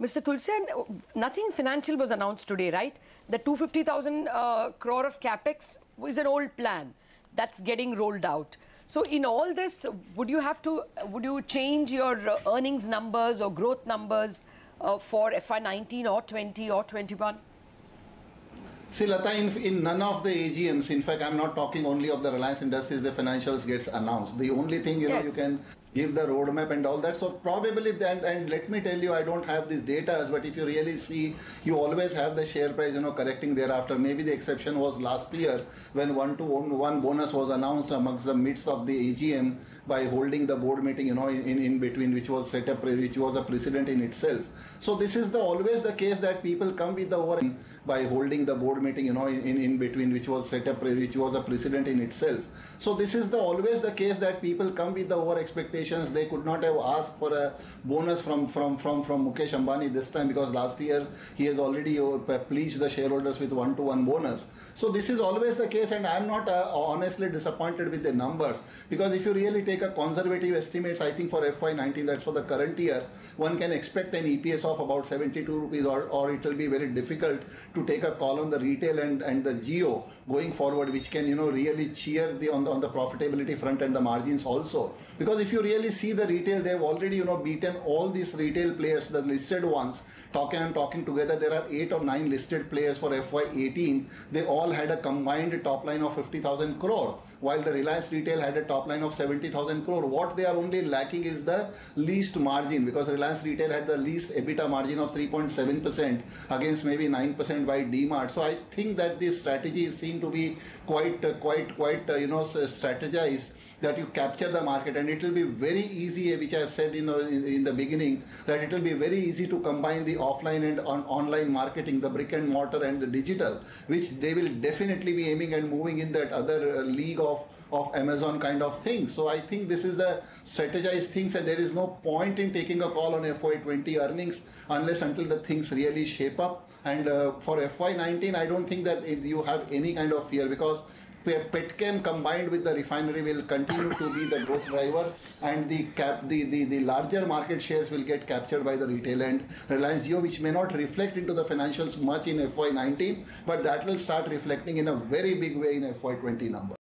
Mr. Tulsian, nothing financial was announced today, right? The 250,000 crore of capex is an old plan that's getting rolled out. So in all this, would you change your earnings numbers or growth numbers for FY19 or 20 or 21? See, Lata, in none of the AGMs, in fact, I'm not talking only of the Reliance Industries, the financials gets announced. The only thing, you know, you can give the roadmap and all that. So probably then, and let me tell you, I don't have these data, but if you really see, you always have the share price, you know, correcting thereafter. Maybe the exception was last year when one bonus was announced amongst the midst of the AGM by holding the board meeting, you know, in between, which was set up, which was a precedent in itself. So this is always the case that people come with the over by holding the board meeting, you know, in between, which was set up, which was a precedent in itself. So this is always the case that people come with the over expectations. They could not have asked for a bonus from Mukesh Ambani this time, because last year he has already pleased the shareholders with 1-to-1 bonus. So this is always the case, and I am not honestly disappointed with the numbers, because if you really take a conservative estimates, I think for FY19, that's for the current year, one can expect an EPS of about 72 rupees, or it will be very difficult to take a call on the retail and the Geo going forward, which can, you know, really cheer on the profitability front and the margins also. Because if you really see the retail, they have already, you know, beaten all these retail players, the listed ones. Talking together, there are 8 or 9 listed players for FY18. They all had a combined top line of 50,000 crore, while the Reliance Retail had a top line of 70,000 crore. What they are only lacking is the least margin, because Reliance Retail had the least EBITDA margin of 3.7% against maybe 9% by DMart. So I think that this strategy is seen to be quite you know, strategized, that you capture the market, and it will be very easy, which I have said, you know, in the beginning, that it will be very easy to combine the offline and online marketing, the brick and mortar and the digital, which they will definitely be aiming and moving in that other league of Amazon kind of thing. So I think this is the strategized things, and there is no point in taking a call on FY20 earnings unless until the things really shape up. And for FY19, I don't think that you have any kind of fear, because Petchem combined with the refinery will continue to be the growth driver, and the larger market shares will get captured by the retail and Reliance Jio, which may not reflect into the financials much in FY19, but that will start reflecting in a very big way in FY20 numbers.